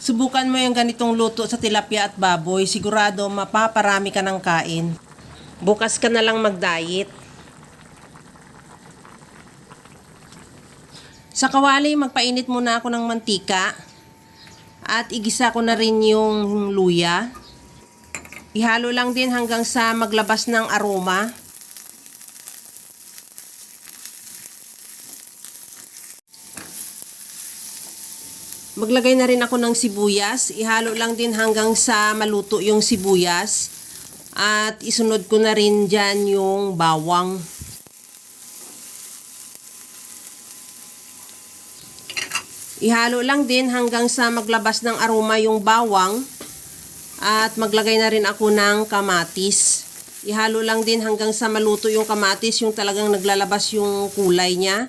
Subukan mo yung ganitong luto sa tilapia at baboy. Sigurado mapaparami ka ng kain. Bukas ka na lang mag-diet. Sa kawali, magpainit muna ako ng mantika. At igisa ko na rin yung luya. Ihalo lang din hanggang sa maglabas ng aroma. Maglagay na rin ako ng sibuyas. Ihalo lang din hanggang sa maluto yung sibuyas. At isunod ko na rin dyan yung bawang. Ihalo lang din hanggang sa maglabas ng aroma yung bawang. At maglagay na rin ako ng kamatis. Ihalo lang din hanggang sa maluto yung kamatis, yung talagang naglalabas yung kulay niya.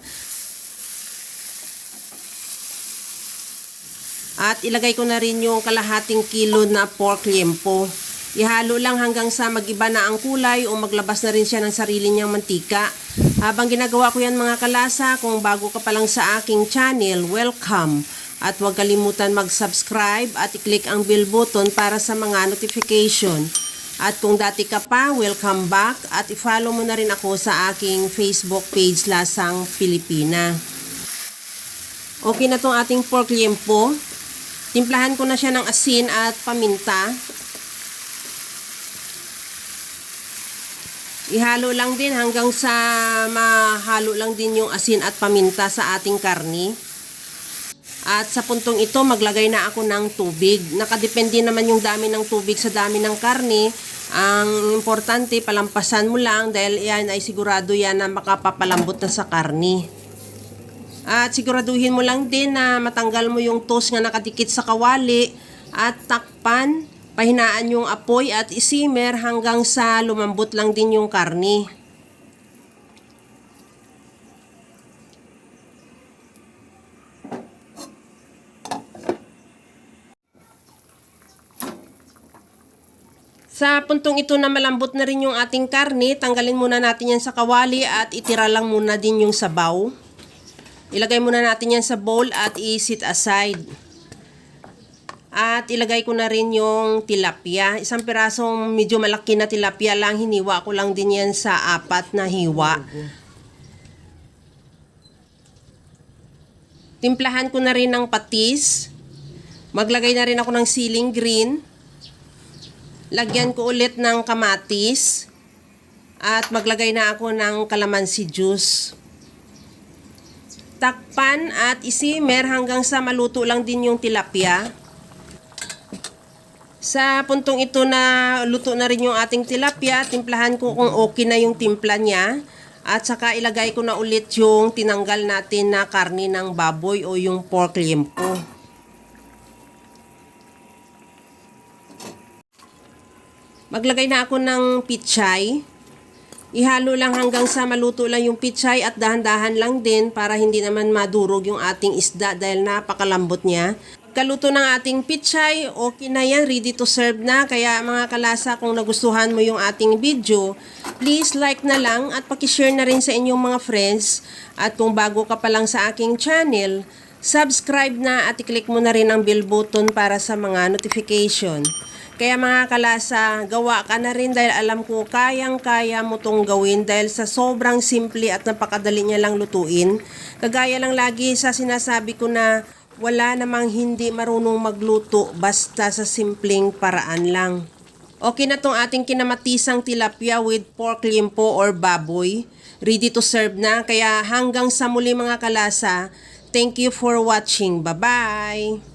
At ilagay ko na rin yung kalahating kilo na pork liempo. Ihalo lang hanggang sa magiba na ang kulay o maglabas na rin siya ng sarili niyang mantika. Habang ginagawa ko yan mga kalasa, kung bago ka pa lang sa aking channel, welcome. At huwag kalimutan mag-subscribe at i-click ang bell button para sa mga notification. At kung dati ka pa, welcome back at i-follow mo na rin ako sa aking Facebook page Lasang Pilipina. Okay na tong ating pork liempo. Timplahan ko na siya ng asin at paminta. Ihalo lang din hanggang sa mahalo lang din yung asin at paminta sa ating karni. At sa puntong ito, maglagay na ako ng tubig. Nakadepende naman yung dami ng tubig sa dami ng karni. Ang importante, palampasan mo lang dahil yan ay sigurado yan na makapapalambot na sa karni. At siguraduhin mo lang din na matanggal mo yung toast nga nakadikit sa kawali at takpan, pahinaan yung apoy at isimmer hanggang sa lumambot lang din yung karni. Sa puntong ito na malambot na rin yung ating karni, tanggalin muna natin yan sa kawali at itira lang muna din yung sabaw. Ilagay muna natin yan sa bowl at i-set aside. At ilagay ko na rin yung tilapia. Isang pirasong medyo malaki na tilapia lang. Hiniwa ko lang din yan sa 4 na hiwa. Timplahan ko na rin ng patis. Maglagay na rin ako ng siling green. Lagyan ko ulit ng kamatis. At maglagay na ako ng calamansi juice. Takpan at isimmer hanggang sa maluto lang din yung tilapia. Sa puntong ito na luto na rin yung ating tilapia, timplahan ko kung okay na yung timpla niya. At saka ilagay ko na ulit yung tinanggal natin na karni ng baboy o yung pork liempo. Maglagay na ako ng pichay. Ihalo lang hanggang sa maluto lang yung pichay at dahan-dahan lang din para hindi naman madurog yung ating isda dahil napakalambot niya. Pagkaluto ng ating pichay, okay na yan, ready to serve na. Kaya mga kalasa, kung nagustuhan mo yung ating video, please like na lang at pakishare na rin sa inyong mga friends. At kung bago ka pa lang sa aking channel, subscribe na at i-click mo na rin ang bell button para sa mga notification. Kaya mga kalasa, gawa ka na rin dahil alam ko kayang-kaya mo tong gawin dahil sa sobrang simple at napakadali niya lang lutuin. Kagaya lang lagi sa sinasabi ko na wala namang hindi marunong magluto basta sa simpleng paraan lang. Okay na tong ating kinamatisang tilapia with pork liempo or baboy. Ready to serve na. Kaya hanggang sa muli mga kalasa, thank you for watching. Bye-bye!